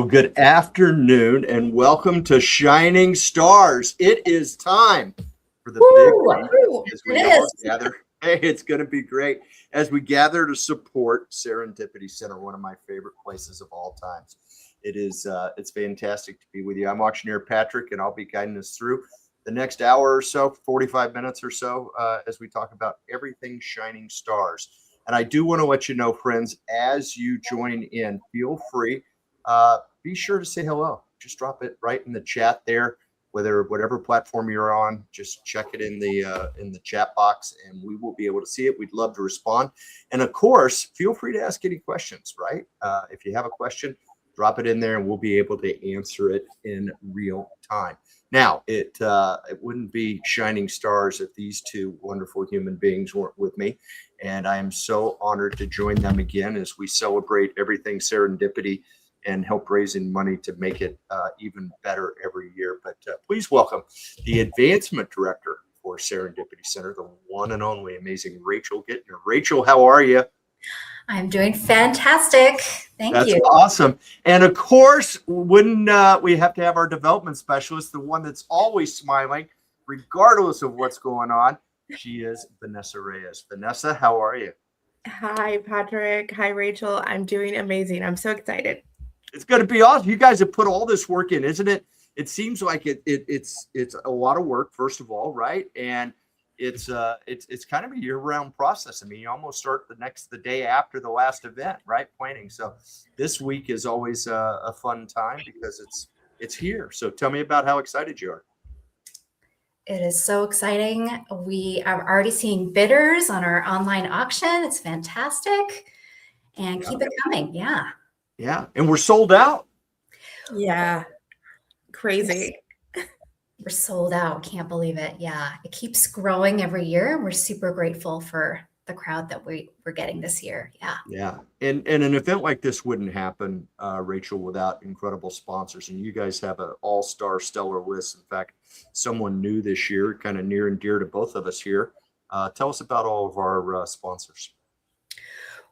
good afternoon and welcome to Shining Stars. It is time for the big week as we all gather. Hey, it's going to be great as we gather to support Serendipity Center, one of my favorite places of all times. It's fantastic to be with you. I'm auctioneer Patrick, and I'll be guiding us through the next hour or so, 45 minutes or so, as we talk about everything Shining Stars. And I do want to let you know, friends, as you join in, feel free. Be sure to say hello. Just drop it right in the chat there, whatever platform you're on. Just check it in the chat box, and we will be able to see it. We'd love to respond. And of course, feel free to ask any questions. Right? If you have a question, drop it in there, and we'll be able to answer it in real time. Now, it wouldn't be Shining Stars if these two wonderful human beings weren't with me. And I am so honored to join them again as we celebrate everything Serendipity and help raising money to make it even better every year. But please welcome the Advancement Director for Serendipity Center, the one and only amazing Rachel Gittner. Rachel, how are you? I'm doing fantastic. Thank you. That's awesome. And of course, wouldn't we have to have our development specialist, the one that's always smiling, regardless of what's going on. She is Vanessa Reyes. Vanessa, how are you? Hi, Patrick. Hi, Rachel. I'm doing amazing. I'm so excited. It's going to be awesome. You guys have put all this work in, isn't it? It seems like it's a lot of work, first of all, right? And it's kind of a year-round process. I mean, you almost start the day after the last event, right? Planning. So this week is always a fun time because it's here. So tell me about how excited you are. It is so exciting. We are already seeing bidders on our online auction. It's fantastic. And keep it coming. Yeah. Yeah. And we're sold out. Yeah. Crazy. We're sold out. Can't believe it. Yeah. It keeps growing every year. We're super grateful for the crowd that we're getting this year. Yeah. Yeah. And an event like this wouldn't happen, Rachel, without incredible sponsors. And you guys have an all-star stellar list. In fact, someone new this year, kind of near and dear to both of us here. Tell us about all of our sponsors.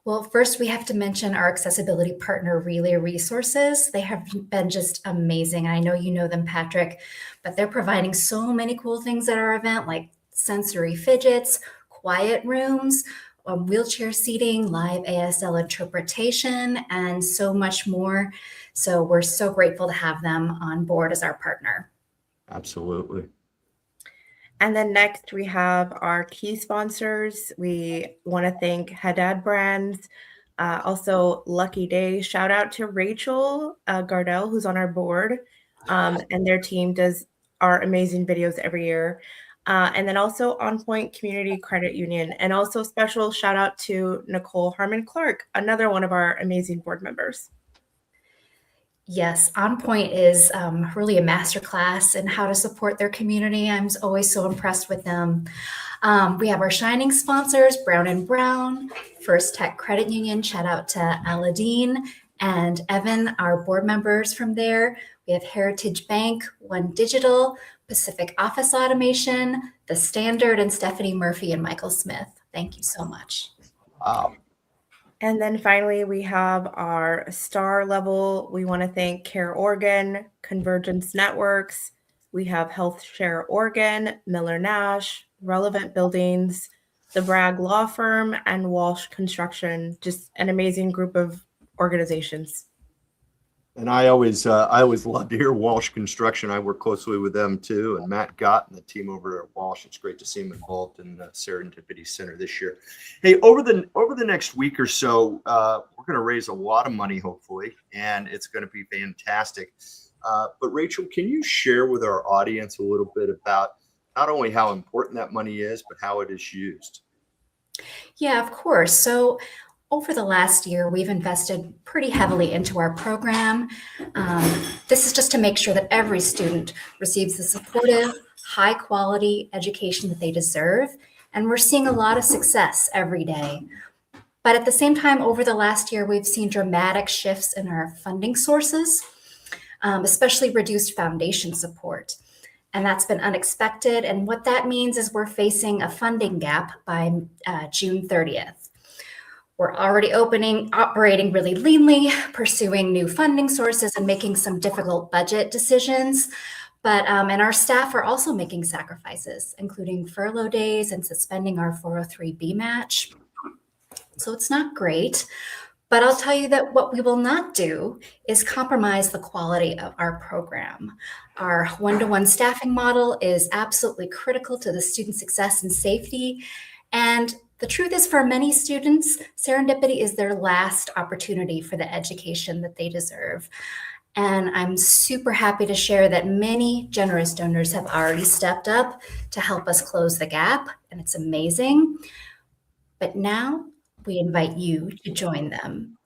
Well, first we have to mention our accessibility partner, Relay Resources. They have been just amazing. I know you know them, Patrick, but they're providing so many cool things at our event, like sensory fidgets, quiet rooms, wheelchair seating, live ASL interpretation, and so much more. So we're so grateful to have them on board as our partner. Absolutely. And then next we have our key sponsors. We want to thank Haddad Brands, also Lucky Day. Shout out to Rachel Gardell, who's on our board, and their team does our amazing videos every year. And then also On Point Community Credit Union, and also special shout out to Nicole Harmon Clark, another one of our amazing board members. Yes, On Point is really a masterclass in how to support their community. I'm always so impressed with them. We have our shining sponsors, Brown & Brown, First Tech Credit Union. Shout out to Aladine and Evan, our board members from there. We have Heritage Bank, One Digital, Pacific Office Automation, The Standard, and Stephanie Murphy and Michael Smith. Thank you so much. Wow. And then finally, we have our star level. We want to thank Care Oregon, Convergence Networks. We have Health Share Oregon, Miller Nash, Relevant Buildings, the Bragg Law Firm, and Walsh Construction. Just an amazing group of organizations. And I always love to hear Walsh Construction. I work closely with them too, and Matt Gott and the team over at Walsh. It's great to see them involved in the Serendipity Center this year. Hey, over the next week or so, we're going to raise a lot of money, hopefully, and it's going to be fantastic. But Rachel, can you share with our audience a little bit about not only how important that money is, but how it is used? Yeah, of course. So over the last year, we've invested pretty heavily into our program. This is just to make sure that every student receives the supportive, high-quality education that they deserve. And we're seeing a lot of success every day. But at the same time, over the last year, we've seen dramatic shifts in our funding sources, especially reduced foundation support. And that's been unexpected. And what that means is we're facing a funding gap by June 30th. We're already operating really leanly, pursuing new funding sources and making some difficult budget decisions. But and our staff are also making sacrifices, including furlough days and suspending our 403B match. So it's not great. But I'll tell you that what we will not do is compromise the quality of our program. Our one-to-one staffing model is absolutely critical to the student success and safety. And the truth is, for many students, Serendipity is their last opportunity for the education that they deserve. And I'm super happy to share that many generous donors have already stepped up to help us close the gap, and it's amazing. But now we invite you to join them.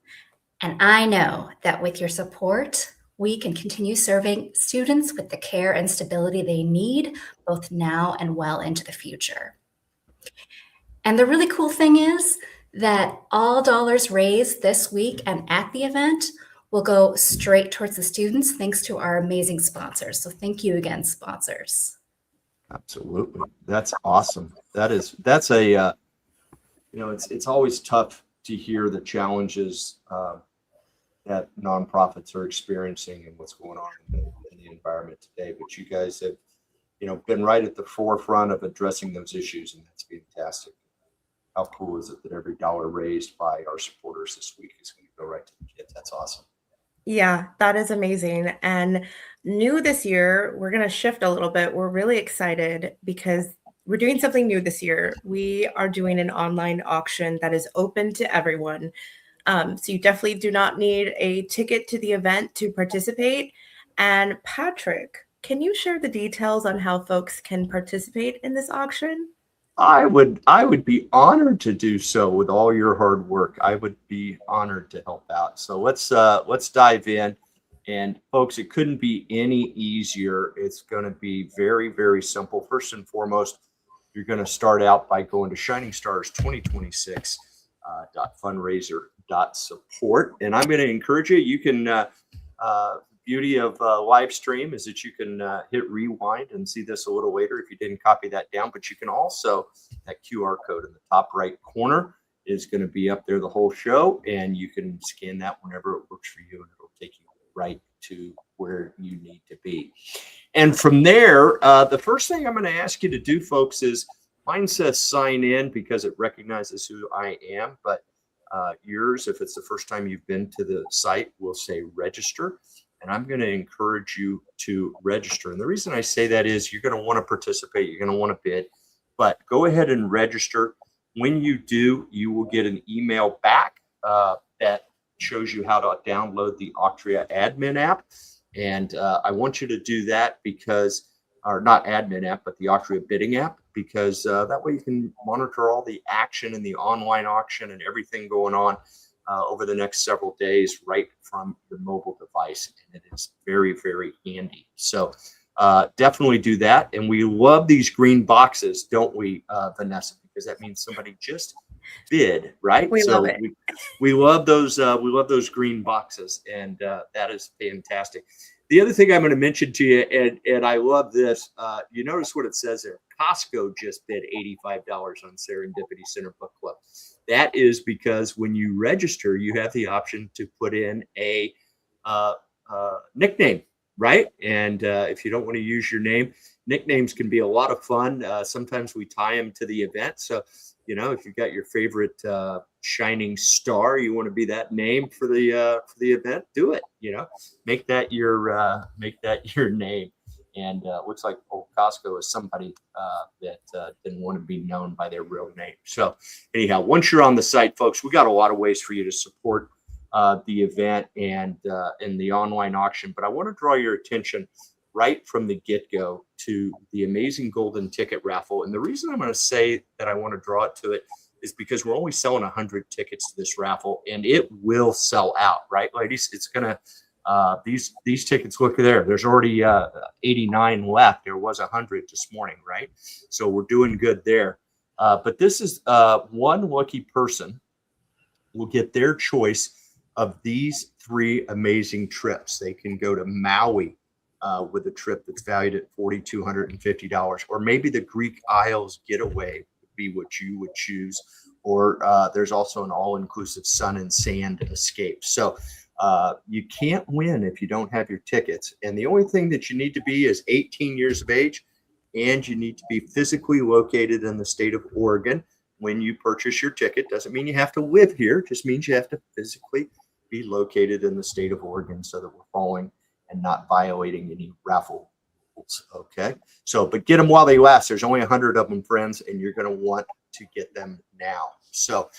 And I know that with your support, we can continue serving students with the care and stability they need, both now and well into the future. And the really cool thing is that all dollars raised this week and at the event will go straight towards the students, thanks to our amazing sponsors. So thank you again, sponsors. Absolutely. That's awesome. That's a, it's always tough to hear the challenges that nonprofits are experiencing and what's going on in the environment today. But you guys have, been right at the forefront of addressing those issues, and that's fantastic. How cool is it that every dollar raised by our supporters this week is going to go right to the kids? That's awesome. Yeah, that is amazing. And new this year, we're going to shift a little bit. We're really excited because we're doing something new this year. We are doing an online auction that is open to everyone. So you definitely do not need a ticket to the event to participate. And Patrick, can you share the details on how folks can participate in this auction? I would be honored to do so with all your hard work. I would be honored to help out. So let's dive in. And folks, it couldn't be any easier. It's going to be very, very simple. First and foremost, you're going to start out by going to Shining Stars 2026 fundraiser.support. And I'm going to encourage you. You can beauty of live stream is that you can hit rewind and see this a little later if you didn't copy that down. But you can also, that QR code in the top right corner is going to be up there the whole show, and you can scan that whenever it works for you, and it'll take you right to where you need to be. And from there, the first thing I'm going to ask you to do, folks, is mine says sign in because it recognizes who I am, but yours, if it's the first time you've been to the site, will say register. And I'm going to encourage you to register. And the reason I say that is you're going to want to participate. You're going to want to bid. But go ahead and register. When you do, you will get an email back that shows you how to download the Auctria admin app. And I want you to do that because, or not admin app, but the Auctria bidding app, because that way you can monitor all the action in the online auction and everything going on over the next several days right from your mobile device. And it is very, very handy. So definitely do that. And we love these green boxes, don't we, Vanessa? Because that means somebody just bid, right? We love it. We love those. We love those green boxes, and that is fantastic. The other thing I'm going to mention to you, and I love this. You notice what it says there. Costco just bid $85 on Serendipity Center Book Club. That is because when you register, you have the option to put in a nickname, right? And if you don't want to use your name, nicknames can be a lot of fun. Sometimes we tie them to the event. So, if you've got your favorite shining star, you want to be that name for the event, do it. Make that your name. And looks like old Costco is somebody that didn't want to be known by their real name. So anyhow, once you're on the site, folks, we got a lot of ways for you to support the event and in the online auction. But I want to draw your attention right from the get-go to the amazing golden ticket raffle. And the reason I'm going to say that I want to draw it to it is because we're only selling 100 tickets to this raffle, and it will sell out, right, ladies? It's going to these tickets, look there. There's already 89 left. There was 100 this morning, right? So we're doing good there. But this is one lucky person will get their choice of these 3 amazing trips. They can go to Maui with a trip that's valued at $4,250, or maybe the Greek Isles getaway would be what you would choose, or there's also an all-inclusive sun and sand escape. So you can't win if you don't have your tickets. And the only thing that you need to be is 18 years of age, and you need to be physically located in the state of Oregon when you purchase your ticket. Doesn't mean you have to live here, just means you have to physically be located in the state of Oregon so that we're following and not violating any raffle rules. Okay. So, but get them while they last. There's only 100 of them, friends, and you're going to want to get them now. So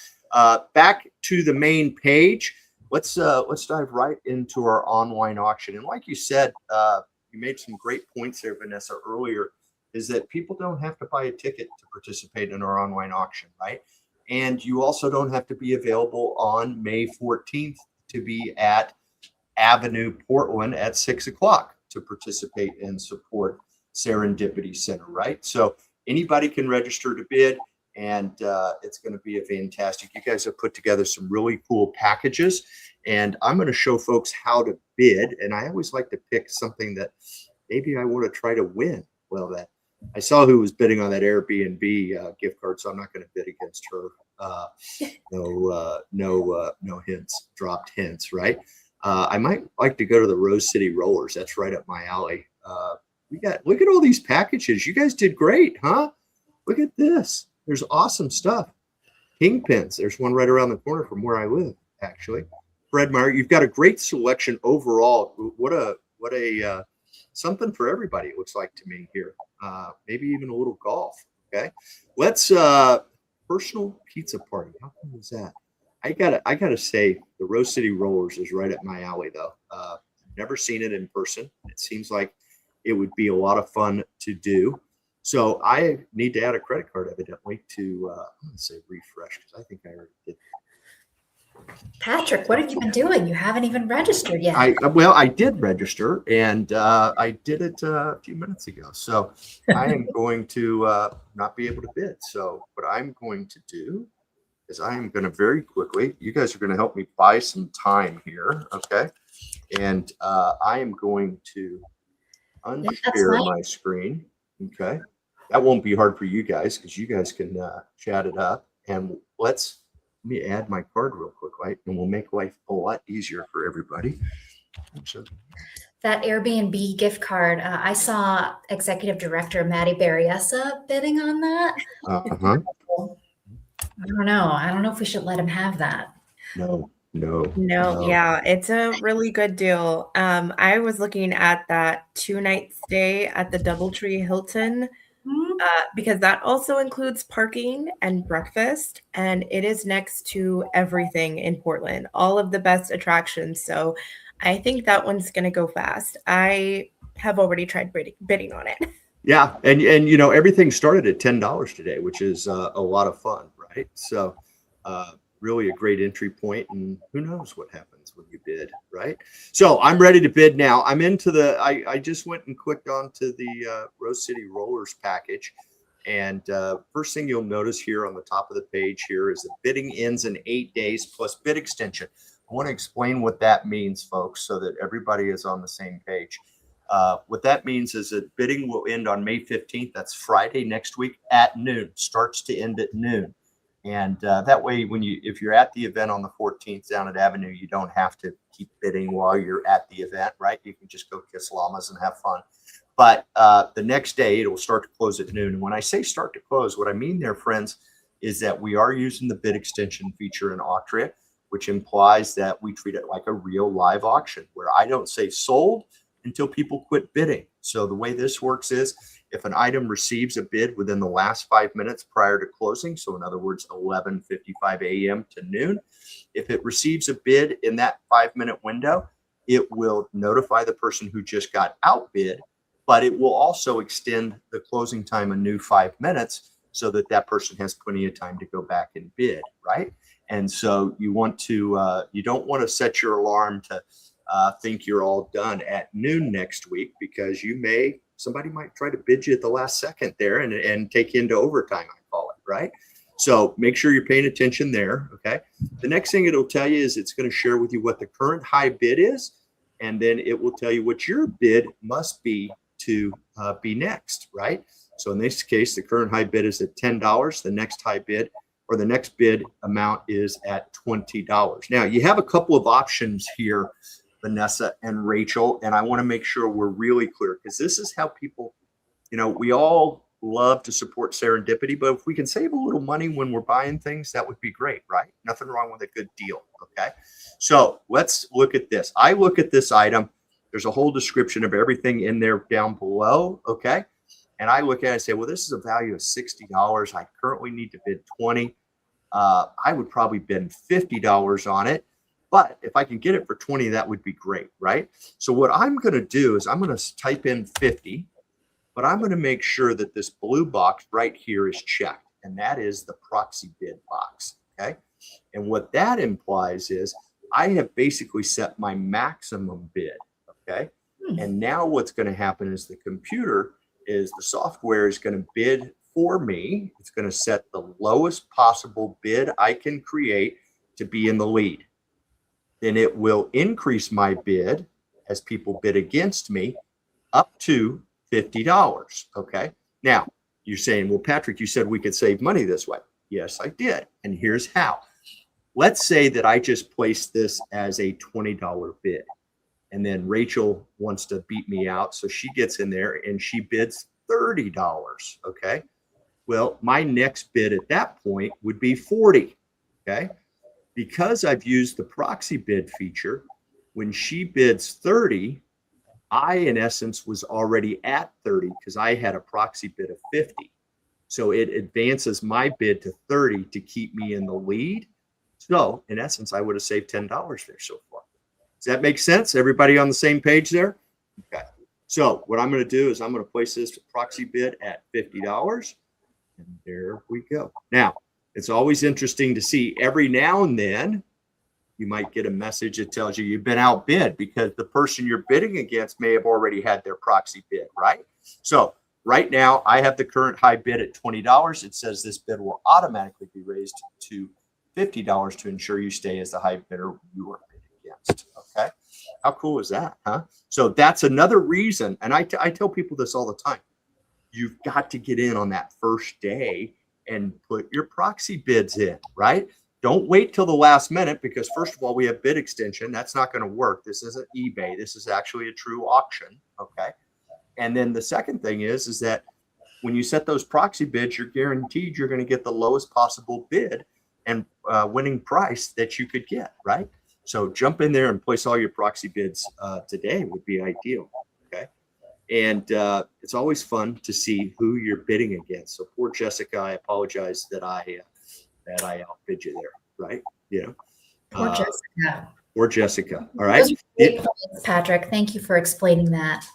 back to the main page. Let's dive right into our online auction. And like you said, you made some great points there, Vanessa, earlier, is that people don't have to buy a ticket to participate in our online auction, right? And you also don't have to be available on May 14th to be at Avenue Portland at 6 o'clock to participate and support Serendipity Center, right? So anybody can register to bid, and it's going to be a fantastic. You guys have put together some really cool packages, and I'm going to show folks how to bid. And I always like to pick something that maybe I want to try to win. Well, that I saw who was bidding on that Airbnb gift card, so I'm not going to bid against her. No hints, dropped hints, right? I might like to go to the Rose City Rollers. That's right up my alley. Look at all these packages. You guys did great, huh? Look at this. There's awesome stuff. Kingpins. There's one right around the corner from where I live, actually. Fred Meyer, you've got a great selection overall. What a something for everybody, it looks like to me here. Maybe even a little golf. Okay. Let's personal pizza party. How cool is that? I gotta say the Rose City Rollers is right up my alley though. Never seen it in person. It seems like it would be a lot of fun to do. So I need to add a credit card evidently to I'm gonna say refresh because I think I already did. Patrick, what have you been doing? You haven't even registered yet. I did register, and I did it a few minutes ago. So I am going to not be able to bid. So what I'm going to do is I am going to very quickly, you guys are going to help me buy some time here, okay? And I am going to unshare my screen, okay? That won't be hard for you guys because you guys can chat it up. And let me add my card real quick, right? And we'll make life a lot easier for everybody. That Airbnb gift card, I saw Executive Director Maddie Berryessa bidding on that. Uh-huh. I don't know. I don't know if we should let him have that. No. Yeah, it's a really good deal. I was looking at that 2-night stay at the Doubletree Hilton because that also includes parking and breakfast, and it is next to everything in Portland, all of the best attractions. So I think that one's going to go fast. I have already tried bidding on it. Yeah, and you know, everything started at $10 today, which is a lot of fun, right? So really a great entry point, and who knows what happens when you bid, right? So I'm ready to bid now. I'm into I just went and clicked onto the Rose City Rollers package, and first thing you'll notice here on the top of the page here is that bidding ends in 8 days plus bid extension. I want to explain what that means, folks, so that everybody is on the same page. What that means is that bidding will end on May 15th. That's Friday next week at noon. Starts to end at noon. And that way, if you're at the event on the 14th down at Avenue, you don't have to keep bidding while you're at the event, right? You can just go kiss llamas and have fun. But the next day, it will start to close at noon. And when I say start to close, what I mean there, friends, is that we are using the bid extension feature in Auctria, which implies that we treat it like a real live auction where I don't say sold until people quit bidding. So the way this works is if an item receives a bid within the last 5 minutes prior to closing, so in other words, 11:55 a.m. to noon, if it receives a bid in that 5-minute window, it will notify the person who just got outbid, but it will also extend the closing time a new 5 minutes so that that person has plenty of time to go back and bid, right? And so you don't want to set your alarm to think you're all done at noon next week, because somebody might try to bid you at the last second there and take you into overtime, I call it, right? So make sure you're paying attention there, okay? The next thing it'll tell you is it's going to share with you what the current high bid is, and then it will tell you what your bid must be to be next, right? So in this case, the current high bid is at $10. The next high bid, or the next bid amount is at $20. Now, you have a couple of options here, Vanessa and Rachel, and I want to make sure we're really clear, because this is how people, we all love to support serendipity, but if we can save a little money when we're buying things, that would be great, right? Nothing wrong with a good deal, okay? So let's look at this. I look at this item. There's a whole description of everything in there down below, okay? And I look at it and say, well, this is a value of $60. I currently need to bid $20. I would probably bid $50 on it. But if I can get it for $20, that would be great, right? So what I'm going to do is I'm going to type in 50, but I'm going to make sure that this blue box right here is checked, and that is the proxy bid box, okay? And what that implies is I have basically set my maximum bid, okay? And now what's going to happen is the software is going to bid for me. It's going to set the lowest possible bid I can create to be in the lead. Then it will increase my bid as people bid against me up to $50, okay? Now, you're saying, well, Patrick, you said we could save money this way. Yes, I did, and here's how. Let's say that I just placed this as a $20 bid, and then Rachel wants to beat me out, so she gets in there and she bids $30, okay? Well, my next bid at that point would be $40, okay? Because I've used the proxy bid feature, when she bids 30, I, in essence, was already at 30 because I had a proxy bid of 50. So it advances my bid to 30 to keep me in the lead. So, in essence, I would have saved $10 there so far. Does that make sense? Everybody on the same page there? Okay. So what I'm going to do is I'm going to place this proxy bid at $50. And there we go. Now, it's always interesting to see every now and then you might get a message that tells you you've been outbid because the person you're bidding against may have already had their proxy bid, right? So right now I have the current high bid at $20. It says this bid will automatically be raised to $50 to ensure you stay as the high bidder you are bidding against. Okay. How cool is that, huh? So that's another reason. And I tell people this all the time. You've got to get in on that first day and put your proxy bids in, right? Don't wait till the last minute because first of all, we have bid extension. That's not going to work. This isn't eBay. This is actually a true auction. Okay. And then the second thing is that when you set those proxy bids, you're guaranteed you're going to get the lowest possible bid and winning price that you could get, right? So jump in there and place all your proxy bids today would be ideal. Okay. And it's always fun to see who you're bidding against. So poor Jessica, I apologize that I outbid you there, right? Poor Jessica. Poor Jessica. All right. Those are great points, Patrick. Thank you for explaining that.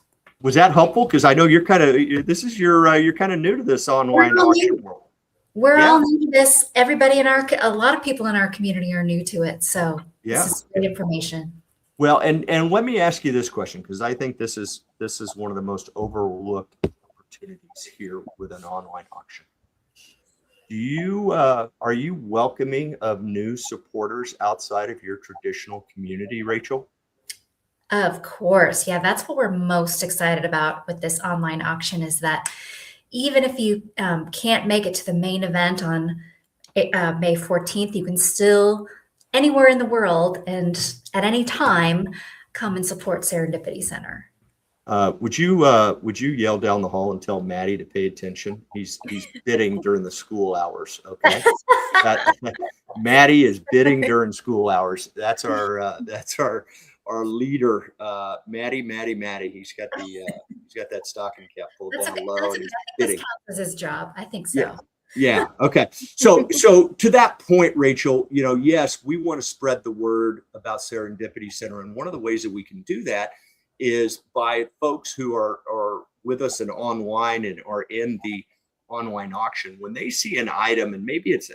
Was that helpful? Because I know you're kind of you're kind of new to this online auction world. We're all new to this. Everybody a lot of people in our community are new to it. So this is great information. Well, and let me ask you this question, because I think this is one of the most overlooked opportunities here with an online auction. Are you welcoming of new supporters outside of your traditional community, Rachel? Of course. Yeah, that's what we're most excited about with this online auction is that even if you can't make it to the main event on May 14th, you can still anywhere in the world and at any time come and support Serendipity Center. Would you yell down the hall and tell Maddie to pay attention? He's bidding during the school hours. Okay, Maddie is bidding during school hours. That's our leader, Maddie. He's got that stocking cap pulled down low and he's bidding. This is his job. I think so. Yeah. Okay. So to that point, Rachel, yes, we want to spread the word about Serendipity Center, and one of the ways that we can do that is by folks who are with us and online and are in the online auction. When they see an item, and maybe it's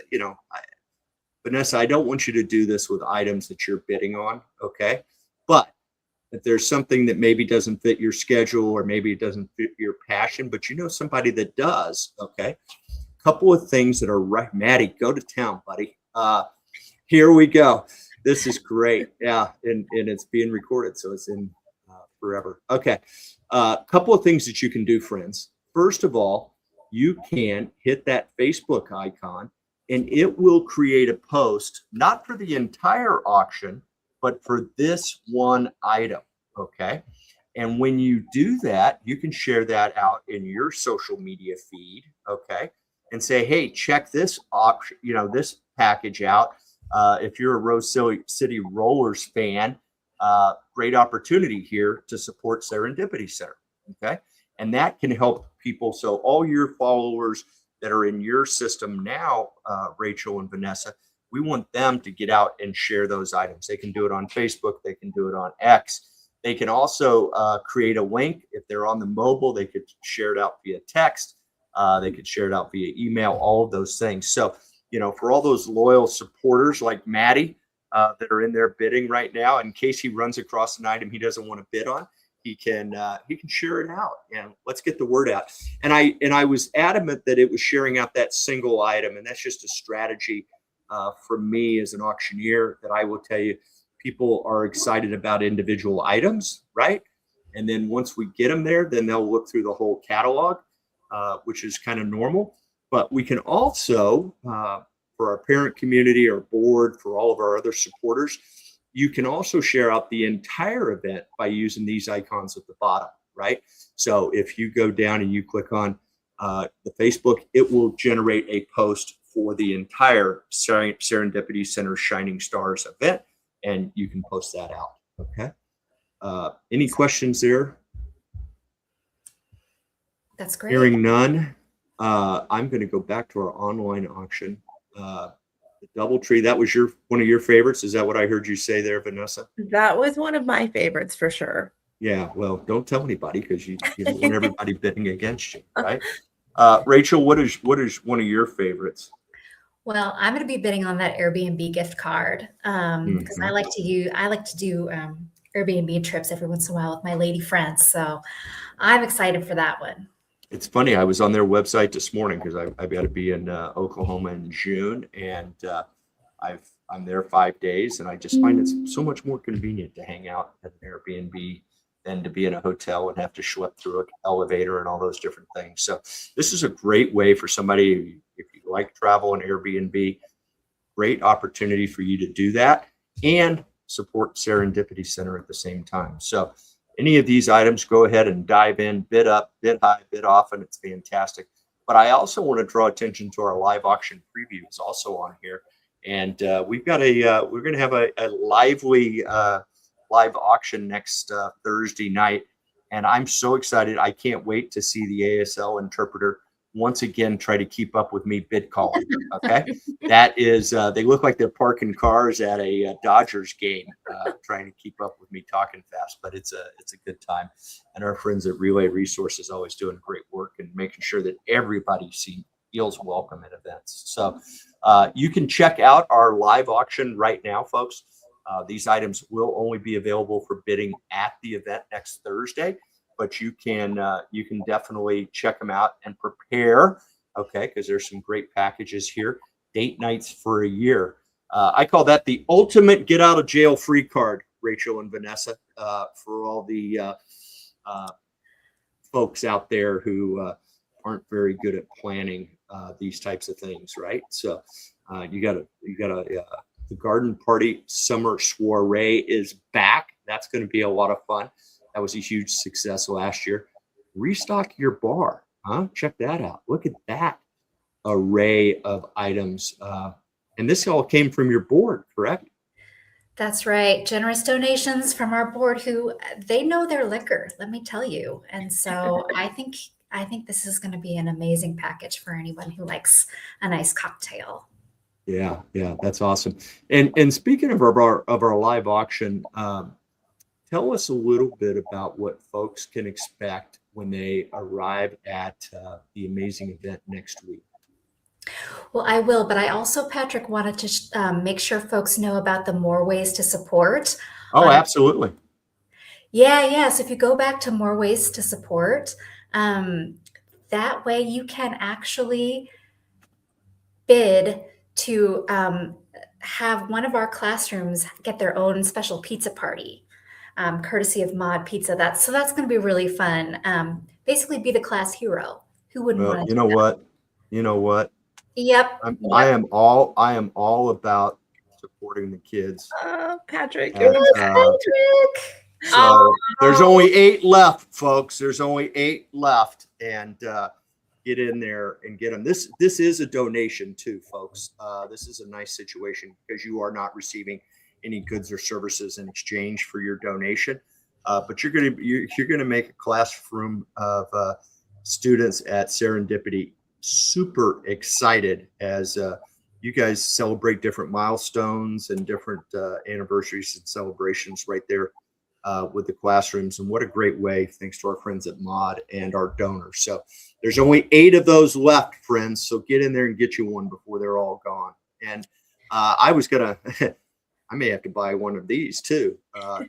Vanessa, I don't want you to do this with items that you're bidding on, okay? But if there's something that maybe doesn't fit your schedule or maybe it doesn't fit your passion, but somebody that does, okay? Couple of things that are right. Maddie, go to town, buddy. Here we go. This is great. Yeah, and it's being recorded, so it's in forever. Okay. Couple of things that you can do, friends. First of all, you can hit that Facebook icon and it will create a post, not for the entire auction, but for this one item. Okay. And when you do that, you can share that out in your social media feed. Okay. And say, hey, check this option, this package out. If you're a Rose City Rollers fan, great opportunity here to support Serendipity Center. Okay. And that can help people. So all your followers that are in your system now, Rachel and Vanessa, we want them to get out and share those items. They can do it on Facebook. They can do it on X. They can also create a link. If they're on the mobile, they could share it out via text. They could share it out via email, all of those things. So, for all those loyal supporters like Maddie that are in there bidding right now, in case he runs across an item he doesn't want to bid on, he can share it out, and let's get the word out. And I was adamant that it was sharing out that single item, and that's just a strategy for me as an auctioneer that I will tell you, people are excited about individual items, right? And then once we get them there, then they'll look through the whole catalog, which is kind of normal. But we can also, for our parent community, our board, for all of our other supporters, you can also share out the entire event by using these icons at the bottom, right? So if you go down and you click on the Facebook, it will generate a post for the entire Serendipity Center Shining Stars event, and you can post that out, okay? Any questions there? That's great. Hearing none, I'm going to go back to our online auction. The DoubleTree, that was one of your favorites. Is that what I heard you say there, Vanessa? That was one of my favorites for sure. Yeah, well, don't tell anybody because you don't want everybody bidding against you, right? Rachel, what is one of your favorites? Well, I'm going to be bidding on that Airbnb gift card because I like to do Airbnb trips every once in a while with my lady friends. So I'm excited for that one. It's funny. I was on their website this morning because I've got to be in Oklahoma in June, and I'm there 5 days, and I just find it's so much more convenient to hang out at an Airbnb than to be in a hotel and have to schlep through an elevator and all those different things. So this is a great way for somebody, if you like travel and Airbnb, great opportunity for you to do that and support Serendipity Center at the same time. So any of these items, go ahead and dive in, bid up, bid high, bid often. It's fantastic. But I also want to draw attention to our live auction preview. It's also on here. And we're going to have a lively live auction next Thursday night. And I'm so excited. I can't wait to see the ASL interpreter once again try to keep up with me bid calling. Okay. That is, they look like they're parking cars at a Dodgers game, trying to keep up with me talking fast, but it's a good time. And our friends at Relay Resources always doing great work and making sure that everybody feels welcome at events. So you can check out our live auction right now, folks. These items will only be available for bidding at the event next Thursday, but you can definitely check them out and prepare, okay, because there's some great packages here. Date nights for a year. I call that the ultimate get out of jail free card, Rachel and Vanessa, for all the folks out there who aren't very good at planning these types of things, right? So you got the garden party summer soiree is back. That's going to be a lot of fun. That was a huge success last year. Restock your bar, huh? Check that out. Look at that array of items. And this all came from your board, correct? That's right. Generous donations from our board who they know their liquor, let me tell you. And so I think this is going to be an amazing package for anyone who likes a nice cocktail. Yeah, that's awesome. And speaking of our live auction, tell us a little bit about what folks can expect when they arrive at the amazing event next week. Well, I will, but I also, Patrick, wanted to make sure folks know about the More Ways to Support. Oh, absolutely. Yeah. So if you go back to More Ways to Support, that way you can actually bid to have one of our classrooms get their own special pizza party, courtesy of Mod Pizza. That's going to be really fun. Basically, be the class hero. Who wouldn't want to? You know what? Yep. I am all about supporting the kids. Oh, Patrick, And, you're the best. Patrick. so there's only 8 left, folks. There's only 8 left, and get in there and get them. This is a donation too, folks. This is a nice situation because you are not receiving any goods or services in exchange for your donation. But you're gonna make a classroom of students at Serendipity super excited as you guys celebrate different milestones and different anniversaries and celebrations right there with the classrooms. And what a great way, thanks to our friends at Mod and our donors. So there's only 8 of those left, friends. So get in there and get you one before they're all gone. And I was gonna, I may have to buy one of these too.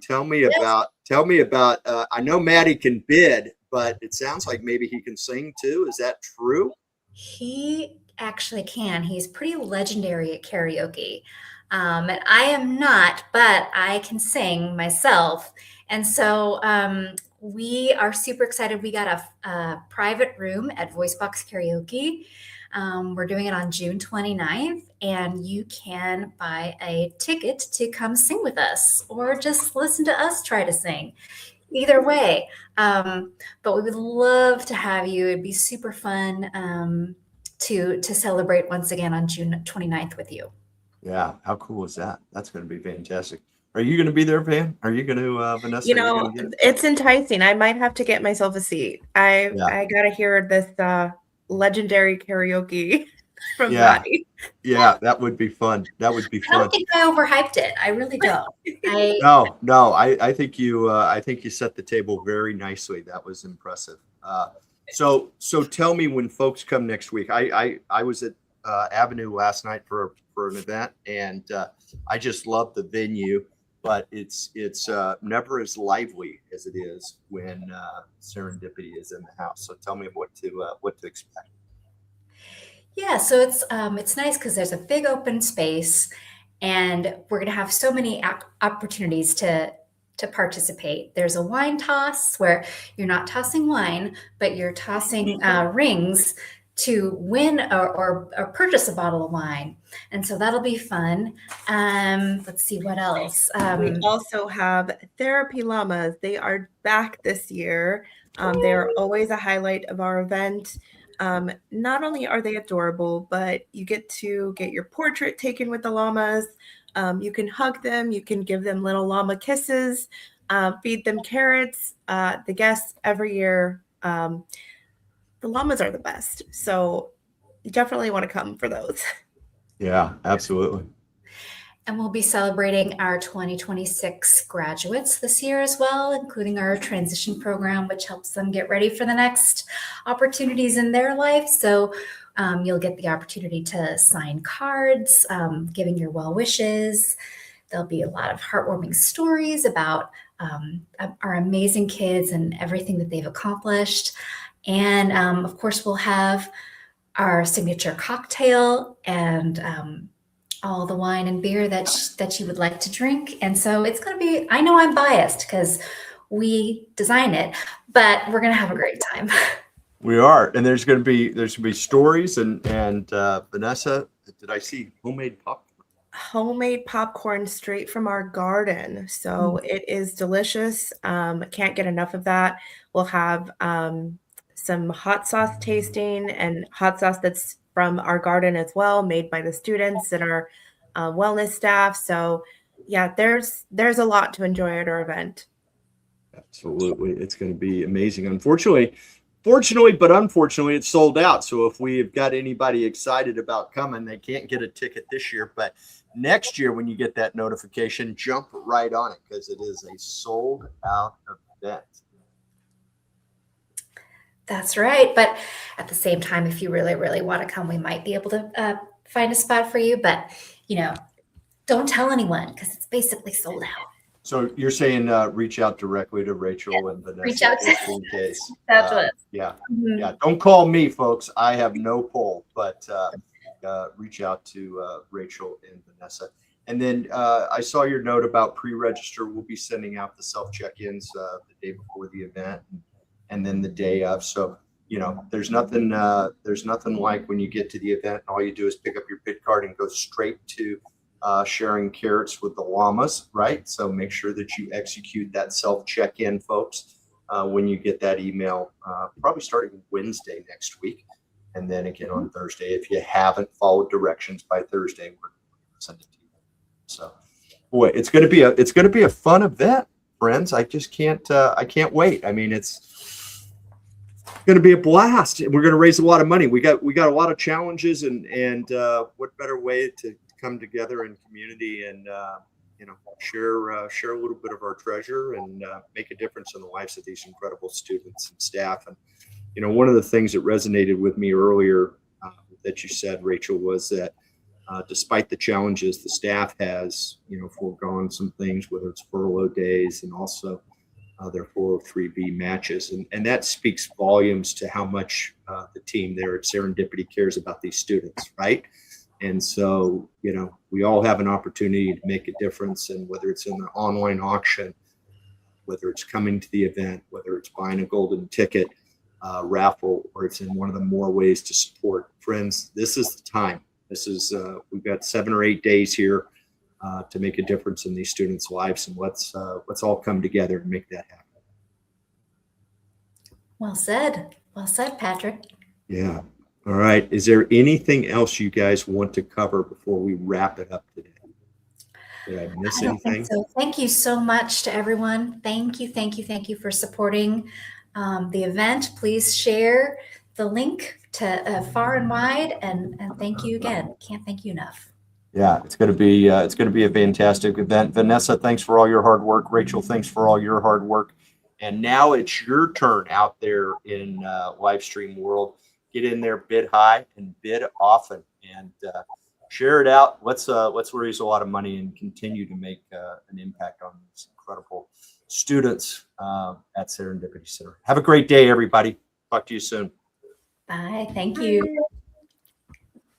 Tell me about. I know Maddie can bid, but it sounds like maybe he can sing too. Is that true? He actually can. He's pretty legendary at karaoke. And I am not, but I can sing myself. And so we are super excited. We got a private room at Voicebox Karaoke. We're doing it on June 29th, and you can buy a ticket to come sing with us or just listen to us try to sing. Either way. But we would love to have you. It'd be super fun to celebrate once again on June 29th with you. Yeah, how cool is that? That's going to be fantastic. Are you going to be there, Van? Are you going to, Vanessa? You know, it's enticing. I might have to get myself a seat. I got to hear this legendary karaoke from Maddie. Yeah, that would be fun. That would be fun. I don't think I overhyped it. I really don't. No. I think you set the table very nicely. That was impressive. So tell me when folks come next week. I was at Avenue last night for an event, and I just love the venue, but it's never as lively as it is when Serendipity is in the house. So tell me what to expect. Yeah, so it's nice because there's a big open space, and we're going to have so many opportunities to participate. There's a wine toss where you're not tossing wine, but you're tossing rings to win or purchase a bottle of wine. And so that'll be fun. Let's see what else. We also have therapy llamas. They are back this year. They are always a highlight of our event. Not only are they adorable, but you get to get your portrait taken with the llamas. You can hug them. You can give them little llama kisses, feed them carrots. The guests every year, the llamas are the best. So you definitely want to come for those. Yeah, absolutely. And we'll be celebrating our 2026 graduates this year as well, including our transition program, which helps them get ready for the next opportunities in their life. So you'll get the opportunity to sign cards, giving your well wishes. There'll be a lot of heartwarming stories about our amazing kids and everything that they've accomplished. And of course, we'll have our signature cocktail and all the wine and beer that you would like to drink. And so it's going to be, I know I'm biased because we design it, but we're going to have a great time. We are. And there's going to be stories and Vanessa, did I see homemade popcorn? Homemade popcorn straight from our garden. So it is delicious. Can't get enough of that. We'll have some hot sauce tasting and hot sauce that's from our garden as well, made by the students and our wellness staff. So yeah, there's a lot to enjoy at our event. Absolutely. It's going to be amazing. Fortunately, but unfortunately, it's sold out. So if we have got anybody excited about coming, they can't get a ticket this year. But next year, when you get that notification, jump right on it because it is a sold out event. That's right. But at the same time, if you really, really want to come, we might be able to find a spot for you. But, don't tell anyone because it's basically sold out. So you're saying reach out directly to Rachel and Vanessa reach out just in case. That's what. Yeah. Yeah. Don't call me, folks. I have no pull, but reach out to Rachel and Vanessa. And then I saw your note about pre-register. We'll be sending out the self check-ins the day before the event and then the day of. So you know, there's nothing like when you get to the event and all you do is pick up your bid card and go straight to sharing carrots with the llamas, right? So make sure that you execute that self check-in, folks, when you get that email, probably starting Wednesday next week, and then again on Thursday. If you haven't followed directions by Thursday, we're going to send it to you. So, boy, it's going to be a fun event, friends. I just can't wait. I mean, it's going to be a blast. We're going to raise a lot of money. We got a lot of challenges, and what better way to come together in community and you know, share a little bit of our treasure and make a difference in the lives of these incredible students and staff. And you know, one of the things that resonated with me earlier that you said, Rachel, was that despite the challenges, the staff has, you know, foregone some things, whether it's furlough days and also their 403B matches. And that speaks volumes to how much the team there at Serendipity cares about these students, right? And so, you know, we all have an opportunity to make a difference. And whether it's in the online auction, whether it's coming to the event, whether it's buying a golden ticket raffle, or it's in one of the more ways to support, friends, this is the time. This is, we've got 7 or 8 days here to make a difference in these students' lives, and let's all come together and make that happen. Well said, Patrick. Yeah. All right. Is there anything else you guys want to cover before we wrap it up today? Did I miss anything? So thank you so much to everyone. Thank you for supporting the event. Please share the link to far and wide, and thank you again. Can't thank you enough. Yeah, it's going to be a fantastic event. Vanessa, thanks for all your hard work. Rachel, thanks for all your hard work. And now it's your turn out there in live stream world. Get in there, bid high and bid often, and share it out. Let's raise a lot of money and continue to make an impact on these incredible students at Serendipity Center. Have a great day, everybody. Talk to you soon. Bye. Thank you.